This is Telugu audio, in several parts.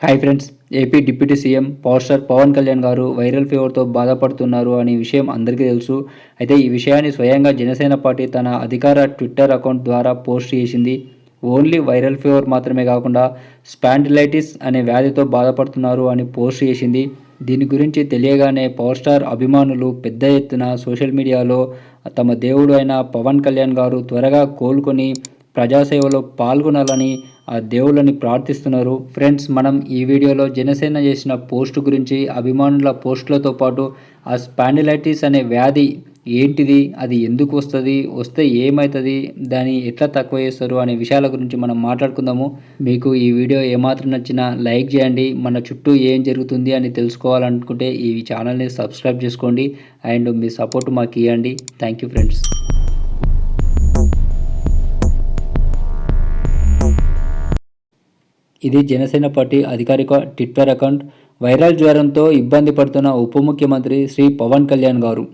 Hi friends. AP deputy CM power star Pawan Kalyan garu viral ఫీవర్‌తో బాధపడుతున్నారు అనే విషయం అందరికీ తెలుసు. అయితే ఈ విషయాన్ని స్వయంగా జనసేన పార్టీ తన అధికార ట్విట్టర్ అకౌంట్ ద్వారా పోస్ట్ చేసింది. ఓన్లీ వైరల్ ఫీవర్ మాత్రమే కాకుండా స్పాండిలైటిస్ అనే వ్యాధితో బాధపడుతున్నారు అని పోస్ట్ చేసింది. దీని గురించి తెలియగానే పవర్ స్టార్ అభిమానులు పెద్ద ఎత్తున సోషల్ మీడియాలో తమ దేవుడు అయిన పవన్ కళ్యాణ్ గారు త్వరగా కోలుకొని ప్రజాసేవలో పాల్గొనాలని ఆ దేవుళ్ళని ప్రార్థిస్తున్నారు. ఫ్రెండ్స్, మనం ఈ వీడియోలో జనసేన చేసిన పోస్ట్ గురించి, అభిమానుల పోస్టులతో పాటు ఆ స్పాండిలైటిస్ అనే వ్యాధి ఏంటిది, అది ఎందుకు వస్తుంది, వస్తే ఏమవుతుంది, దాన్ని ఎట్లా తక్కువ చేస్తారు అనే విషయాల గురించి మనం మాట్లాడుకుందాము. మీకు ఈ వీడియో ఏమాత్రం నచ్చినా లైక్ చేయండి. మన చుట్టూ ఏం జరుగుతుంది అని తెలుసుకోవాలనుకుంటే ఈ ఛానల్ని సబ్స్క్రైబ్ చేసుకోండి అండ్ మీ సపోర్ట్ మాకు ఇవ్వండి. Thank you friends. ఇది జనసేన పార్టీ అధికారిక ట్విట్టర్ అకౌంట్. వైరల్ జ్వరంతో ఇబ్బంది పడుతున్న ఉప ముఖ్యమంత్రి శ్రీ పవన్ కళ్యాణ్ గారు.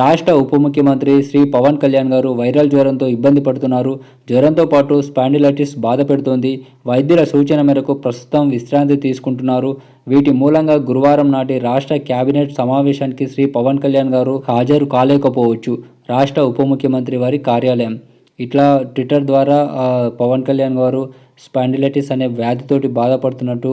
రాష్ట్ర ఉప ముఖ్యమంత్రి శ్రీ పవన్ కళ్యాణ్ గారు వైరల్ జ్వరంతో ఇబ్బంది పడుతున్నారు. జ్వరంతో పాటు స్పాండిలైటిస్ బాధ పెడుతోంది. వైద్యుల సూచన మేరకు ప్రస్తుతం విశ్రాంతి తీసుకుంటున్నారు. వీటి మూలంగా గురువారం నాటి రాష్ట్ర కేబినెట్ సమావేశానికి శ్రీ పవన్ కళ్యాణ్ గారు హాజరు కాలేకపోవచ్చు. రాష్ట్ర ఉప ముఖ్యమంత్రి వారి కార్యాలయం ఇట్లా ట్విట్టర్ ద్వారా పవన్ కళ్యాణ్ గారు స్పాండిలైటిస్ అనే వ్యాధితోటి బాధపడుతున్నట్టు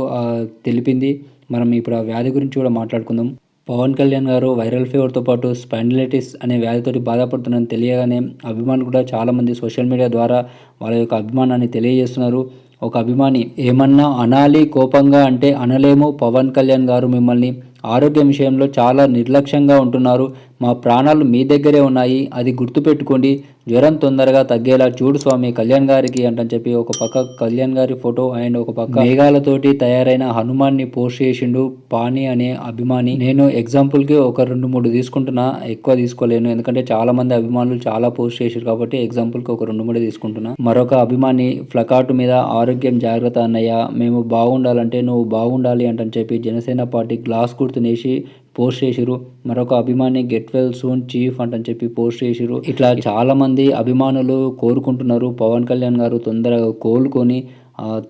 తెలిపింది. మనం ఇప్పుడు ఆ వ్యాధి గురించి కూడా మాట్లాడుకుందాం. పవన్ కళ్యాణ్ గారు వైరల్ ఫీవర్తో పాటు స్పాండిలైటిస్ అనే వ్యాధితోటి బాధపడుతున్నారని తెలియగానే అభిమానులు కూడా చాలామంది సోషల్ మీడియా ద్వారా వాళ్ళ యొక్క అభిమానాన్ని తెలియజేస్తున్నారు. ఒక అభిమాని ఏమన్నా అనాలి కోపంగా అంటే అనలేము, పవన్ కళ్యాణ్ గారు మిమ్మల్ని ఆరోగ్యం విషయంలో చాలా నిర్లక్ష్యంగా ఉంటున్నారు. మా ప్రాణాలు మీ దగ్గరే ఉన్నాయి, అది గుర్తుపెట్టుకోండి. జ్వరం తొందరగా తగ్గేలా చూడు స్వామి కళ్యాణ్ గారికి అంటని చెప్పి ఒక పక్క కళ్యాణ్ గారి ఫోటో అండ్ ఒక పక్క మేఘాలతోటి తయారైన హనుమాన్ని పోస్ట్ చేసిండు పాని అనే అభిమాని. నేను ఎగ్జాంపుల్కి ఒక 2-3 తీసుకుంటున్నా, ఎక్కువ తీసుకోలేను ఎందుకంటే చాలా మంది అభిమానులు చాలా పోస్ట్ చేశారు కాబట్టి ఎగ్జాంపుల్కి ఒక 2-3 తీసుకుంటున్నా. మరొక అభిమాని ఫ్లకార్డు మీద ఆరోగ్యం జాగ్రత్త అన్నయ్య, మేము బాగుండాలంటే నువ్వు బాగుండాలి అంటని చెప్పి జనసేన పార్టీ గ్లాస్ గుర్తునేసి పోస్ట్ చేసిరు. మరొక అభిమాని గెట్ వెల్ సూన్ చీఫ్ అంటని చెప్పి పోస్ట్ చేసిరు. ఇట్లా చాలా మంది అభిమానులు కోరుకుంటున్నారు పవన్ కళ్యాణ్ గారు తొందరగా కోలుకొని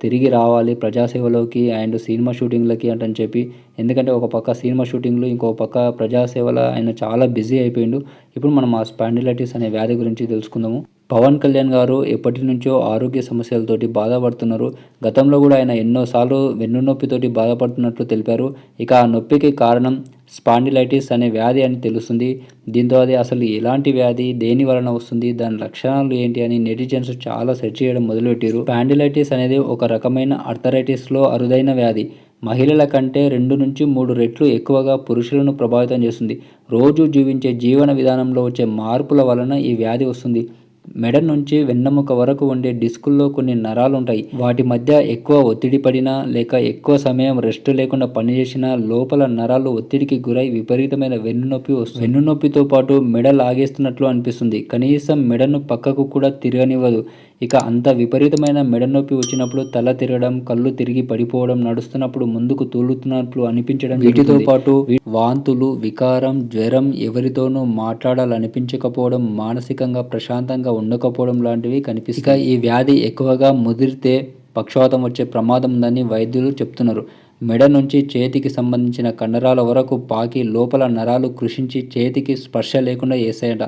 తిరిగి రావాలి ప్రజాసేవలోకి అండ్ సినిమా షూటింగ్లకి అంటని చెప్పి. ఎందుకంటే ఒక పక్క సినిమా షూటింగ్లు, ఇంకో పక్క ప్రజాసేవలో ఆయన చాలా బిజీ అయిపోయిండు. ఇప్పుడు మనం ఆ స్పాండిలైటిస్ అనే వ్యాధి గురించి తెలుసుకుందాము. పవన్ కళ్యాణ్ గారు ఎప్పటి నుంచో ఆరోగ్య సమస్యలతోటి బాధపడుతున్నారు. గతంలో కూడా ఆయన ఎన్నోసార్లు వెన్నునొప్పితోటి బాధపడుతున్నట్లు తెలిపారు. ఇక ఆ నొప్పికి కారణం స్పాండిలైటిస్ అనే వ్యాధి అని తెలుస్తుంది. దీంతో అది అసలు ఎలాంటి వ్యాధి, దేని వలన వస్తుంది, దాని లక్షణాలు ఏంటి అని నెటిజన్స్ చాలా సెర్చ్ చేయడం మొదలుపెట్టారు. స్పాండిలైటిస్ అనేది ఒక రకమైన ఆర్థరైటిస్లో అరుదైన వ్యాధి. మహిళల కంటే 2-3 రెట్లు ఎక్కువగా పురుషులను ప్రభావితం చేస్తుంది. రోజు జీవించే జీవన విధానంలో వచ్చే మార్పుల వలన ఈ వ్యాధి వస్తుంది. మెడ నుంచి వెన్నెముక వరకు ఉండే డిస్కుల్లో కొన్ని నరాలు ఉంటాయి. వాటి మధ్య ఎక్కువ ఒత్తిడి పడినా లేక ఎక్కువ సమయం రెస్ట్ లేకుండా పనిచేసినా లోపల నరాలు ఒత్తిడికి గురై విపరీతమైన వెన్నునొప్పి వస్తుంది. వెన్నునొప్పితో పాటు మెడ లాగేస్తున్నట్లు అనిపిస్తుంది. కనీసం మెడను పక్కకు కూడా తిరగనివ్వదు. ఇక అంత విపరీతమైన మెడనొప్పి వచ్చినప్పుడు తల తిరగడం, కళ్ళు తిరిగి పడిపోవడం, నడుస్తున్నప్పుడు ముందుకు తూలుతున్నట్లు అనిపించడం, వీటితో పాటు వాంతులు, వికారం, జ్వరం, ఎవరితోనూ మాట్లాడాలనిపించకపోవడం, మానసికంగా ప్రశాంతంగా ఉండకపోవడం లాంటివి కనిపిస్తాయి. ఇక ఈ వ్యాధి ఎక్కువగా ముదిరితే పక్షవాతం వచ్చే ప్రమాదం ఉందని వైద్యులు చెప్తున్నారు. మెడ నుంచి చేతికి సంబంధించిన కండరాల వరకు పాకి లోపల నరాలు కృషించి చేతికి స్పర్శ లేకుండా చేస్తాయట.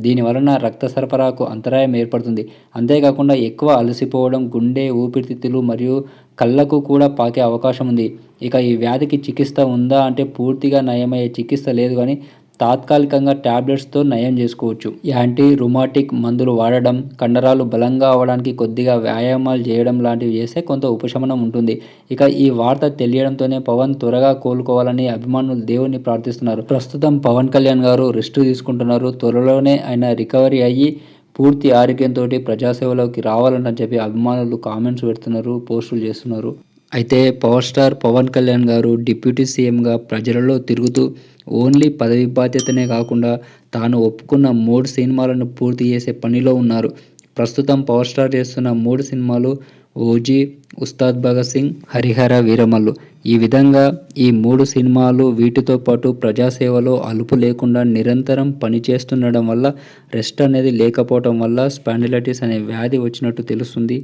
దీని వలన రక్త సరఫరాకు అంతరాయం ఏర్పడుతుంది. అంతేకాకుండా ఎక్కువ అలసిపోవడం, గుండె, ఊపిరితిత్తులు మరియు కళ్ళకు కూడా పాకే అవకాశం ఉంది. ఇక ఈ వ్యాధికి చికిత్స ఉందా అంటే పూర్తిగా నయమయ్యే చికిత్స లేదు, కానీ తాత్కాలికంగా ట్యాబ్లెట్స్తో నయం చేసుకోవచ్చు. యాంటీ రుమాటిక్ మందులు వాడడం, కండరాలు బలంగా అవడానికి కొద్దిగా వ్యాయామాలు చేయడం లాంటివి చేస్తే కొంత ఉపశమనం ఉంటుంది. ఇక ఈ వార్త తెలియడంతోనే పవన్ త్వరగా కోలుకోవాలని అభిమానులు దేవుణ్ణి ప్రార్థిస్తున్నారు. ప్రస్తుతం పవన్ కళ్యాణ్ గారు రెస్ట్ తీసుకుంటున్నారు. త్వరలోనే ఆయన రికవరీ అయ్యి పూర్తి ఆరోగ్యంతో ప్రజాసేవలోకి రావాలని చెప్పి అభిమానులు కామెంట్స్ పెడుతున్నారు, పోస్టులు చేస్తున్నారు. అయితే పవర్ స్టార్ పవన్ కళ్యాణ్ గారు డిప్యూటీ సీఎంగా ప్రజలలో తిరుగుతూ ఓన్లీ పదవి బాధ్యతనే కాకుండా తాను ఒప్పుకున్న 3 సినిమాలను పూర్తి చేసే పనిలో ఉన్నారు. ప్రస్తుతం పవర్ స్టార్ చేస్తున్న 3 సినిమాలు ఓజీ, ఉస్తాద్ భగత్ సింగ్, హరిహర వీరమల్లు. ఈ విధంగా ఈ 3 సినిమాలు వీటితో పాటు ప్రజాసేవలో అలుపు లేకుండా నిరంతరం పనిచేస్తుండడం వల్ల, రెస్ట్ అనేది లేకపోవడం వల్ల స్పాండిలైటిస్ అనే వ్యాధి వచ్చినట్టు తెలుస్తుంది.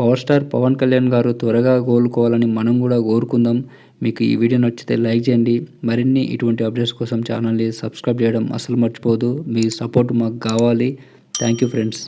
పవర్ స్టార్ పవన్ కళ్యాణ్ గారు త్వరగా కోలుకోవాలని మనం కూడా కోరుకుందాం. మీకు ఈ వీడియో నచ్చితే లైక్ చేయండి. మరిన్ని ఇటువంటి అప్డేట్స్ కోసం ఛానల్ని సబ్స్క్రైబ్ చేయడం అసలు మర్చిపోదు. మీ సపోర్ట్ మాకు కావాలి. Thank you friends.